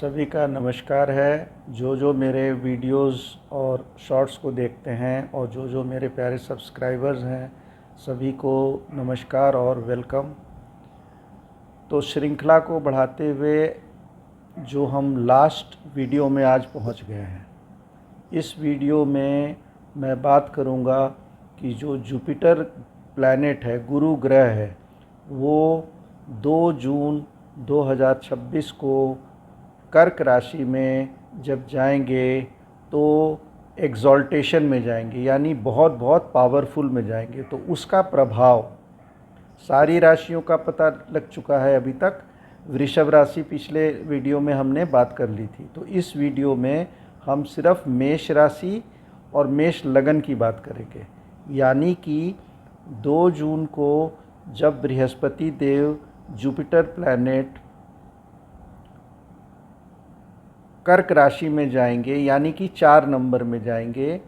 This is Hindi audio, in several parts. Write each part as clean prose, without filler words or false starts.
सभी का नमस्कार है। जो मेरे वीडियोस और शॉर्ट्स को देखते हैं और जो मेरे प्यारे सब्सक्राइबर्स हैं, सभी को नमस्कार और वेलकम। तो श्रृंखला को बढ़ाते हुए जो हम लास्ट वीडियो में आज पहुंच गए हैं, इस वीडियो में मैं बात करूंगा कि जो जुपिटर प्लैनेट है, गुरु ग्रह है, वो 2 जून 2026 को कर्क राशि में जब जाएंगे तो एग्जॉल्टेशन में जाएंगे, यानी बहुत बहुत पावरफुल में जाएंगे। तो उसका प्रभाव सारी राशियों का पता लग चुका है अभी तक। वृषभ राशि पिछले वीडियो में हमने बात कर ली थी, तो इस वीडियो में हम सिर्फ मेष राशि और मेष लगन की बात करेंगे। यानी कि 2 जून को जब बृहस्पति देव जुपिटर प्लैनेट कर्क राशि में जाएंगे, यानी कि 4 नंबर में जाएंगे,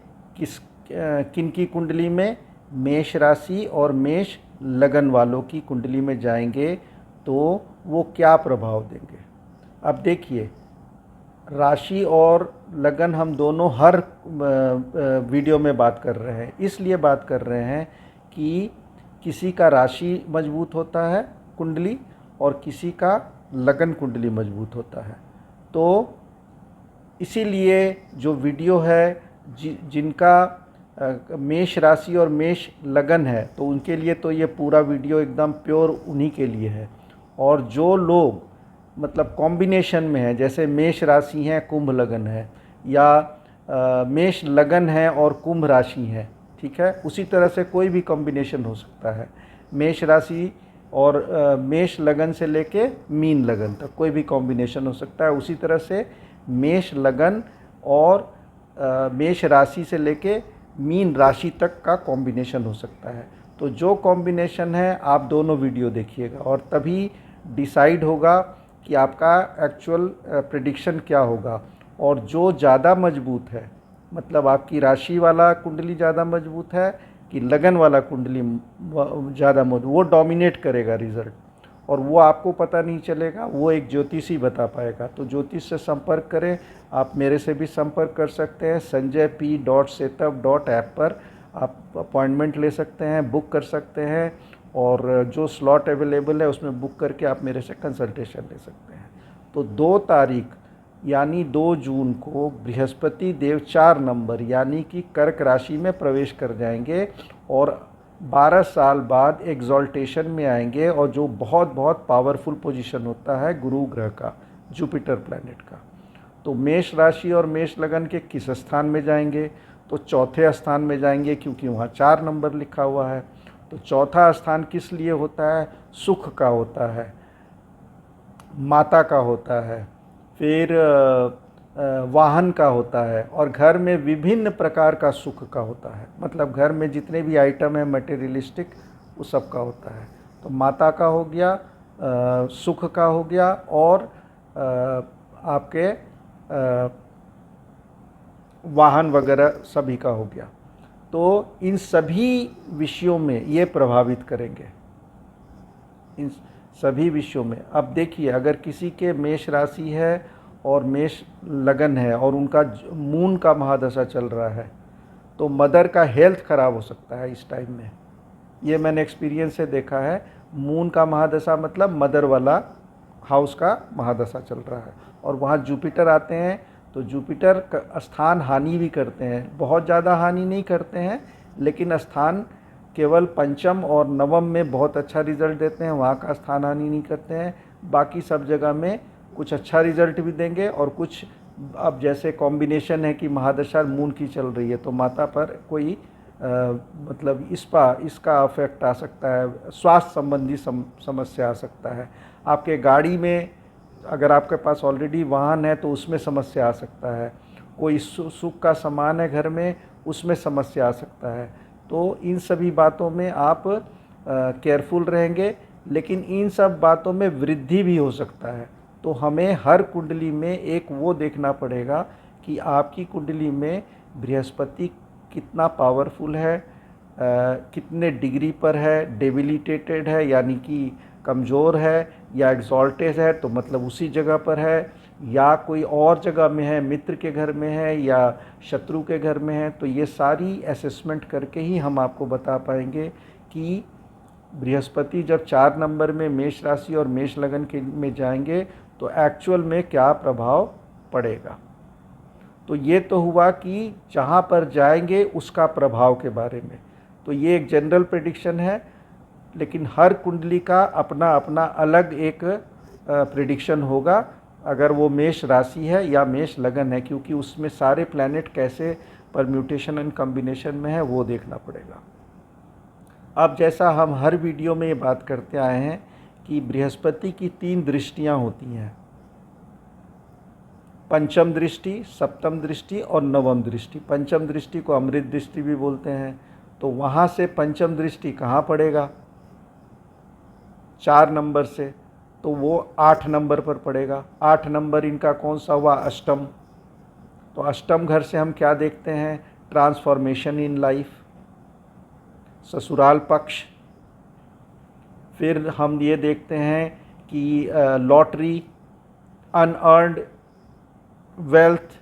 किन की कुंडली में? मेष राशि और मेष लगन वालों की कुंडली में जाएंगे, तो वो क्या प्रभाव देंगे। अब देखिए, राशि और लगन हम दोनों हर वीडियो में बात कर रहे हैं। इसलिए बात कर रहे हैं कि किसी का राशि मजबूत होता है कुंडली और किसी का लगन कुंडली मजबूत होता है। तो इसीलिए जो वीडियो है, जिनका मेष राशि और मेष लगन है, तो उनके लिए तो ये पूरा वीडियो एकदम प्योर उन्हीं के लिए है। और जो लोग मतलब कॉम्बिनेशन में है, जैसे मेष राशि है कुंभ लगन है, या मेष लगन है और कुंभ राशि है, ठीक है, उसी तरह से कोई भी कॉम्बिनेशन हो सकता है। मेष राशि और मेष लगन से लेके मीन लगन तक कोई भी कॉम्बिनेशन हो सकता है। उसी तरह से मेष लगन और मेष राशि से लेके मीन राशि तक का कॉम्बिनेशन हो सकता है। तो जो कॉम्बिनेशन है, आप दोनों वीडियो देखिएगा और तभी डिसाइड होगा कि आपका एक्चुअल प्रेडिक्शन क्या होगा। और जो ज़्यादा मजबूत है, मतलब आपकी राशि वाला कुंडली ज़्यादा मजबूत है कि लगन वाला कुंडली ज़्यादा मजबूत, वो डोमिनेट करेगा रिज़ल्ट, और वो आपको पता नहीं चलेगा, वो एक ज्योतिषी बता पाएगा। तो ज्योतिष से संपर्क करें। आप मेरे से भी संपर्क कर सकते हैं। sanjayp.setup.app पर आप अपॉइंटमेंट ले सकते हैं, बुक कर सकते हैं, और जो स्लॉट अवेलेबल है उसमें बुक करके आप मेरे से कंसल्टेशन ले सकते हैं। तो 2 तारीख यानी 2 जून को बृहस्पति देव 4 नंबर यानी कि कर्क राशि में प्रवेश कर जाएंगे और 12 साल बाद एग्जॉल्टेशन में आएंगे, और जो बहुत बहुत पावरफुल पोजीशन होता है गुरु ग्रह का, जुपिटर प्लैनेट का। तो मेष राशि और मेष लगन के किस स्थान में जाएंगे? तो चौथे स्थान में जाएंगे, क्योंकि वहाँ 4 नंबर लिखा हुआ है। तो चौथा स्थान किस लिए होता है? सुख का होता है, माता का होता है, फिर वाहन का होता है, और घर में विभिन्न प्रकार का सुख का होता है। मतलब घर में जितने भी आइटम है मटेरियलिस्टिक, वो सब का होता है। तो माता का हो गया, सुख का हो गया, और आपके वाहन वगैरह सभी का हो गया। तो इन सभी विषयों में ये प्रभावित करेंगे, इन सभी विषयों में। अब देखिए, अगर किसी के मेष राशि है और मेष लगन है और उनका मून का महादशा चल रहा है, तो मदर का हेल्थ खराब हो सकता है इस टाइम में। ये मैंने एक्सपीरियंस से देखा है। मून का महादशा मतलब मदर वाला हाउस का महादशा चल रहा है, और वहाँ जुपिटर आते हैं, तो जुपिटर स्थान हानि भी करते हैं। बहुत ज़्यादा हानि नहीं करते हैं, लेकिन स्थान केवल पंचम और नवम में बहुत अच्छा रिजल्ट देते हैं, वहाँ का स्थान हानि नहीं करते हैं। बाकी सब जगह में कुछ अच्छा रिजल्ट भी देंगे, और कुछ, अब जैसे कॉम्बिनेशन है कि महादशा मून की चल रही है, तो माता पर कोई मतलब इसका अफेक्ट आ सकता है, स्वास्थ्य संबंधी समस्या आ सकता है। आपके गाड़ी में, अगर आपके पास ऑलरेडी वाहन है, तो उसमें समस्या आ सकता है। कोई सुख का सामान है घर में, उसमें समस्या आ सकता है। तो इन सभी बातों में आप केयरफुल रहेंगे, लेकिन इन सब बातों में वृद्धि भी हो सकता है। तो हमें हर कुंडली में एक वो देखना पड़ेगा कि आपकी कुंडली में बृहस्पति कितना पावरफुल है, कितने डिग्री पर है, डेबिलिटेटेड है यानी कि कमज़ोर है, या एक्सॉल्टेड है तो मतलब उसी जगह पर है, या कोई और जगह में है, मित्र के घर में है या शत्रु के घर में है, तो ये सारी असेसमेंट करके ही हम आपको बता पाएंगे कि बृहस्पति जब 4 नंबर में मेष राशि और मेष लगन के में जाएंगे तो एक्चुअल में क्या प्रभाव पड़ेगा। तो ये तो हुआ कि जहाँ पर जाएंगे उसका प्रभाव के बारे में। तो ये एक जनरल प्रेडिक्शन है, लेकिन हर कुंडली का अपना अपना अलग एक प्रेडिक्शन होगा, अगर वो मेष राशि है या मेष लगन है, क्योंकि उसमें सारे प्लैनेट कैसे परम्यूटेशन एंड कॉम्बिनेशन में है वो देखना पड़ेगा। अब जैसा हम हर वीडियो में ये बात करते आए हैं कि बृहस्पति की 3 दृष्टियां होती हैं, पंचम दृष्टि, सप्तम दृष्टि और नवम दृष्टि। पंचम दृष्टि को अमृत दृष्टि भी बोलते हैं। तो वहाँ से पंचम दृष्टि कहाँ पड़ेगा? 4 नंबर से, तो वो 8 नंबर पर पड़ेगा। 8 नंबर इनका कौन सा हुआ? अष्टम। तो अष्टम घर से हम क्या देखते हैं? ट्रांसफॉर्मेशन इन लाइफ, ससुराल पक्ष। फिर हम ये देखते हैं कि लॉटरी, अनअर्न्ड वेल्थ।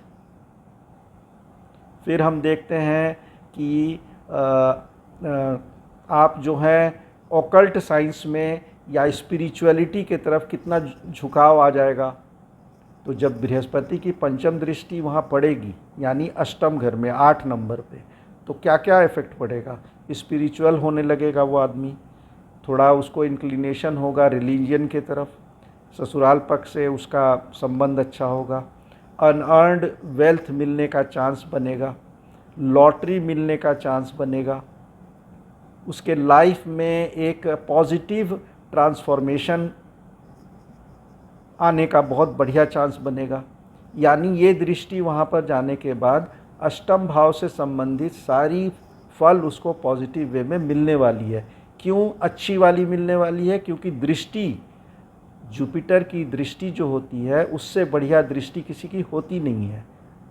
फिर हम देखते हैं कि आप जो है ऑकल्ट साइंस में या स्पिरिचुअलिटी के तरफ कितना झुकाव आ जाएगा। तो जब बृहस्पति की पंचम दृष्टि वहाँ पड़ेगी, यानी अष्टम घर में 8 नंबर पे, तो क्या क्या इफ़ेक्ट पड़ेगा? स्पिरिचुअल होने लगेगा वो आदमी, थोड़ा उसको इंक्लिनेशन होगा रिलीजियन के तरफ, ससुराल पक्ष से उसका संबंध अच्छा होगा, अनअर्न्ड वेल्थ मिलने का चांस बनेगा, लॉटरी मिलने का चांस बनेगा, उसके लाइफ में एक पॉजिटिव ट्रांसफॉर्मेशन आने का बहुत बढ़िया चांस बनेगा। यानी ये दृष्टि वहाँ पर जाने के बाद अष्टम भाव से संबंधित सारी फल उसको पॉजिटिव वे में मिलने वाली है। क्यों अच्छी वाली मिलने वाली है? क्योंकि दृष्टि, जुपिटर की दृष्टि जो होती है उससे बढ़िया दृष्टि किसी की होती नहीं है।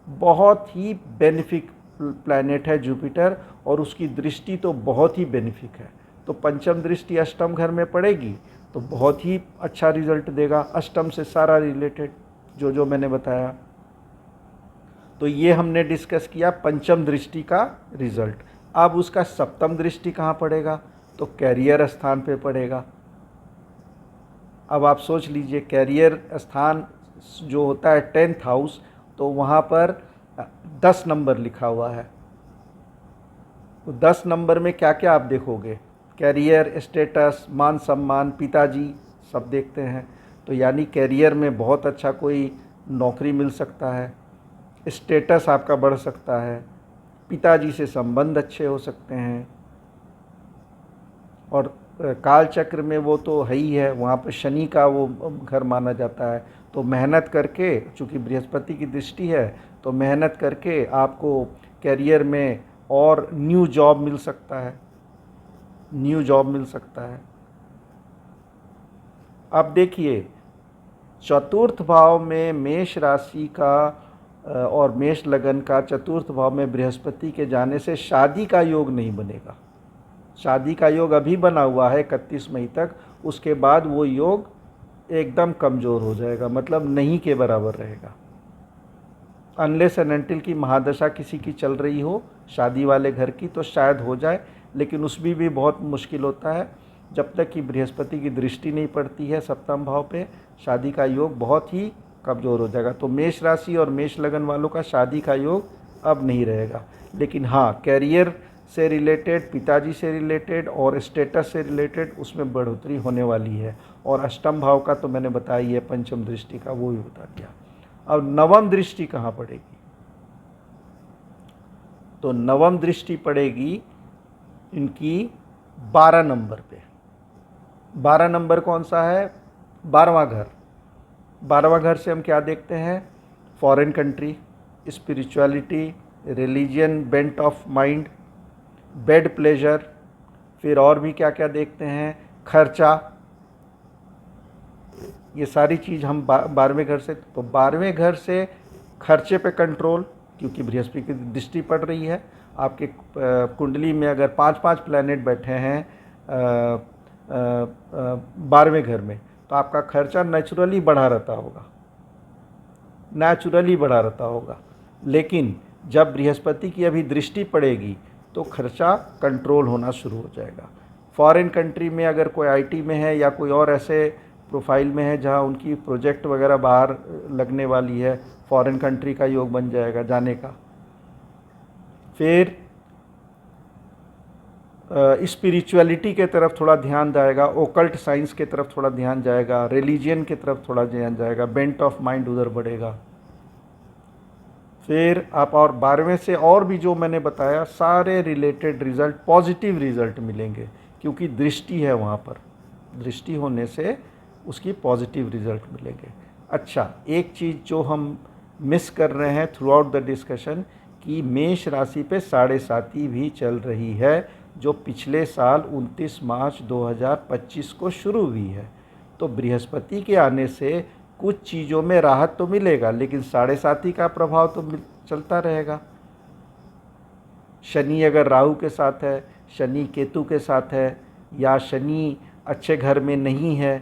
बहुत ही बेनिफिक प्लैनेट है जुपिटर, और उसकी दृष्टि तो बहुत ही बेनिफिक है। तो पंचम दृष्टि अष्टम घर में पड़ेगी तो बहुत ही अच्छा रिजल्ट देगा। अष्टम से सारा रिलेटेड जो जो मैंने बताया, तो ये हमने डिस्कस किया पंचम दृष्टि का रिजल्ट। अब उसका सप्तम दृष्टि कहाँ पड़ेगा? तो कैरियर स्थान पे पड़ेगा। अब आप सोच लीजिए, कैरियर स्थान जो होता है 10th हाउस, तो वहाँ पर 10 नंबर लिखा हुआ है। तो 10 नंबर में क्या क्या आप देखोगे? कैरियर, स्टेटस, मान सम्मान, पिताजी, सब देखते हैं। तो यानी कैरियर में बहुत अच्छा कोई नौकरी मिल सकता है, स्टेटस आपका बढ़ सकता है, पिताजी से संबंध अच्छे हो सकते हैं, और काल चक्र में वो तो है ही है, वहाँ पर शनि का वो घर माना जाता है। तो मेहनत करके, चूँकि बृहस्पति की दृष्टि है, तो मेहनत करके आपको कैरियर में और न्यू जॉब मिल सकता है, न्यू जॉब मिल सकता है। अब देखिए, चतुर्थ भाव में मेष राशि का और मेष लगन का चतुर्थ भाव में बृहस्पति के जाने से शादी का योग नहीं बनेगा। शादी का योग अभी बना हुआ है 31 मई तक, उसके बाद वो योग एकदम कमज़ोर हो जाएगा, मतलब नहीं के बराबर रहेगा। अनलेस एंड अनटिल की महादशा किसी की चल रही हो शादी वाले घर की, तो शायद हो जाए, लेकिन उसमें भी बहुत मुश्किल होता है। जब तक कि बृहस्पति की दृष्टि नहीं पड़ती है सप्तम भाव पे, शादी का योग बहुत ही कमज़ोर हो जाएगा। तो मेष राशि और मेष लगन वालों का शादी का योग अब नहीं रहेगा। लेकिन हाँ, कैरियर से रिलेटेड, पिताजी से रिलेटेड और स्टेटस से रिलेटेड उसमें बढ़ोतरी होने वाली है। और अष्टम भाव का तो मैंने बताया ही है, पंचम दृष्टि का वो भी बता दिया। अब नवम दृष्टि कहाँ पड़ेगी? तो नवम दृष्टि पड़ेगी इनकी 12 नंबर पे। 12 नंबर कौन सा है? 12वां घर। 12वां घर से हम क्या देखते हैं? Foreign country, spirituality, religion, bent of mind, bed pleasure. फिर और भी क्या क्या देखते हैं? खर्चा। ये सारी चीज़ हम 12वें घर से, तो 12वें घर से खर्चे पे कंट्रोल, क्योंकि बृहस्पति की दृष्टि पड़ रही है। आपके कुंडली में अगर 5-5 प्लैनेट बैठे हैं 12वें घर में, तो आपका खर्चा नेचुरली बढ़ा रहता होगा। नेचुरली बढ़ा रहता होगा। लेकिन जब बृहस्पति की अभी दृष्टि पड़ेगी तो खर्चा कंट्रोल होना शुरू हो जाएगा। फॉरेन कंट्री में अगर कोई आईटी में है या कोई और ऐसे प्रोफाइल में है जहां उनकी प्रोजेक्ट वगैरह बाहर लगने वाली है, फॉरेन कंट्री का योग बन जाएगा जाने का। फिर स्पिरिचुअलिटी के तरफ थोड़ा ध्यान जाएगा, ओकल्ट साइंस के तरफ थोड़ा ध्यान जाएगा, रिलीजियन की तरफ थोड़ा ध्यान जाएगा, बेंट ऑफ माइंड उधर बढ़ेगा। फिर आप और 12वें से और भी जो मैंने बताया सारे रिलेटेड रिजल्ट, पॉजिटिव रिजल्ट मिलेंगे, क्योंकि दृष्टि है वहाँ पर। दृष्टि होने से उसकी पॉजिटिव रिजल्ट मिलेंगे। अच्छा, एक चीज़ जो हम मिस कर रहे हैं थ्रू आउट द डिस्कशन कि मेष राशि पे 7.5 भी चल रही है, जो पिछले साल 29 मार्च 2025 को शुरू हुई है। तो बृहस्पति के आने से कुछ चीज़ों में राहत तो मिलेगा, लेकिन 7.5 का प्रभाव तो चलता रहेगा। शनि अगर राहु के साथ है, शनि केतु के साथ है, या शनि अच्छे घर में नहीं है,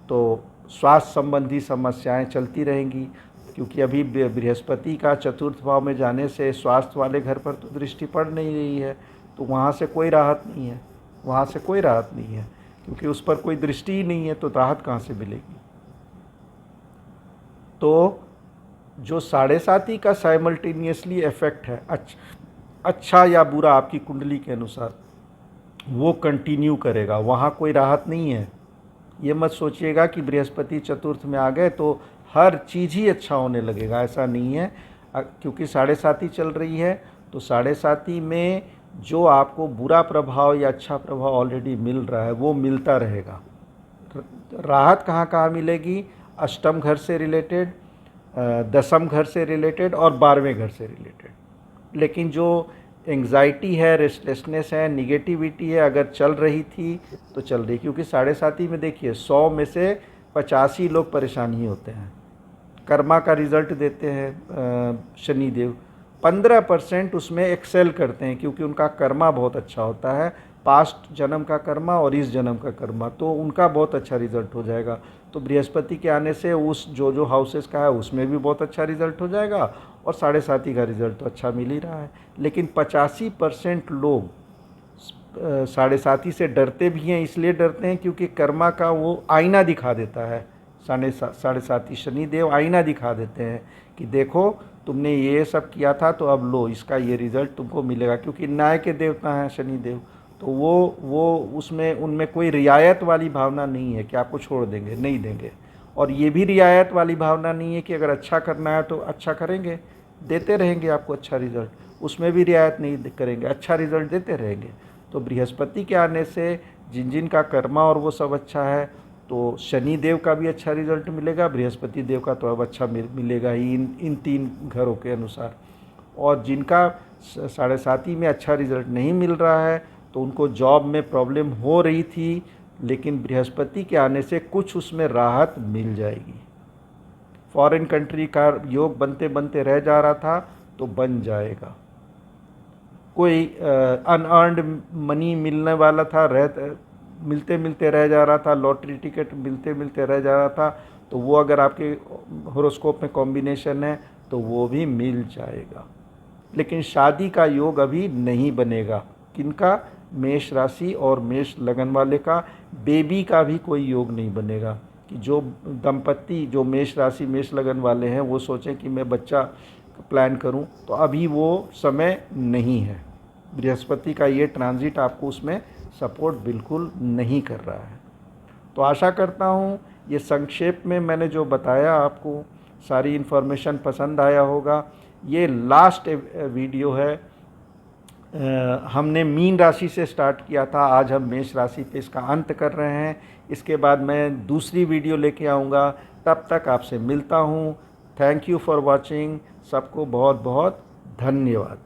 तो स्वास्थ्य संबंधी समस्याएं चलती रहेंगी, क्योंकि अभी बृहस्पति का चतुर्थ भाव में जाने से स्वास्थ्य वाले घर पर तो दृष्टि पड़ नहीं रही है, तो वहाँ से कोई राहत नहीं है, वहाँ से कोई राहत नहीं है, क्योंकि उस पर कोई दृष्टि ही नहीं है, तो राहत कहाँ से मिलेगी। तो जो 7.5 का साइमल्टेनियसली इफेक्ट है, अच्छा या बुरा आपकी कुंडली के अनुसार, वो कंटिन्यू करेगा, वहाँ कोई राहत नहीं है। ये मत सोचिएगा कि बृहस्पति चतुर्थ में आ गए तो हर चीज़ ही अच्छा होने लगेगा, ऐसा नहीं है। क्योंकि 7.5 चल रही है, तो 7.5 में जो आपको बुरा प्रभाव या अच्छा प्रभाव ऑलरेडी मिल रहा है वो मिलता रहेगा। राहत कहाँ कहाँ मिलेगी? अष्टम घर से रिलेटेड, दसम घर से रिलेटेड और 12वें घर से रिलेटेड। लेकिन जो एंग्जाइटी है, रेस्टलेसनेस है, निगेटिविटी है, अगर चल रही थी तो चल रही, क्योंकि 7.5 में देखिए 100 में से 85 लोग परेशान ही होते हैं। कर्मा का रिजल्ट देते हैं शनिदेव, 15% उसमें एक्सेल करते हैं, क्योंकि उनका कर्मा बहुत अच्छा होता है, पास्ट जन्म का कर्मा और इस जन्म का कर्मा, तो उनका बहुत अच्छा रिजल्ट हो जाएगा। तो बृहस्पति के आने से उस जो हाउसेस का है उसमें भी बहुत अच्छा रिजल्ट हो जाएगा, और 7.5 का रिजल्ट तो अच्छा मिल ही रहा है। लेकिन 85% लोग 7.5 से डरते भी हैं, इसलिए डरते हैं क्योंकि कर्मा का वो आईना दिखा देता है। 7.5 शनिदेव आईना दिखा देते हैं कि देखो तुमने ये सब किया था, तो अब लो इसका ये रिजल्ट तुमको मिलेगा, क्योंकि न्याय के देवता हैं शनिदेव। तो वो उसमें उनमें कोई रियायत वाली भावना नहीं है कि आपको छोड़ देंगे, नहीं देंगे। और ये भी रियायत वाली भावना नहीं है कि अगर अच्छा करना है तो अच्छा करेंगे, देते रहेंगे आपको अच्छा रिजल्ट, उसमें भी रियायत नहीं करेंगे, अच्छा रिजल्ट देते रहेंगे। तो बृहस्पति के आने से जिन का कर्मा और वो सब अच्छा है, तो शनि देव का भी अच्छा रिजल्ट मिलेगा, बृहस्पति देव का तो अब अच्छा मिलेगा ही इन 3 घरों के अनुसार। और जिनका 7.5 में अच्छा रिजल्ट नहीं मिल रहा है, तो उनको जॉब में प्रॉब्लम हो रही थी, लेकिन बृहस्पति के आने से कुछ उसमें राहत मिल जाएगी। फॉरेन कंट्री का योग बनते बनते रह जा रहा था तो बन जाएगा। कोई अनअर्न्ड मनी मिलने वाला था, मिलते मिलते रह जा रहा था, लॉटरी टिकट मिलते मिलते रह जा रहा था, तो वो अगर आपके होरोस्कोप में कॉम्बिनेशन है तो वो भी मिल जाएगा। लेकिन शादी का योग अभी नहीं बनेगा। किनका? मेष राशि और मेष लगन वाले का। बेबी का भी कोई योग नहीं बनेगा कि जो दंपत्ति जो मेष राशि मेष लगन वाले हैं वो सोचें कि मैं बच्चा प्लान करूं, तो अभी वो समय नहीं है। बृहस्पति का ये ट्रांजिट आपको उसमें सपोर्ट बिल्कुल नहीं कर रहा है। तो आशा करता हूँ ये संक्षेप में मैंने जो बताया आपको सारी इन्फॉर्मेशन पसंद आया होगा। ये लास्ट वीडियो है, हमने मीन राशि से स्टार्ट किया था, आज हम मेष राशि पे इसका अंत कर रहे हैं। इसके बाद मैं दूसरी वीडियो लेके आऊँगा, तब तक आपसे मिलता हूँ। Thank you for watching. सबको बहुत बहुत धन्यवाद।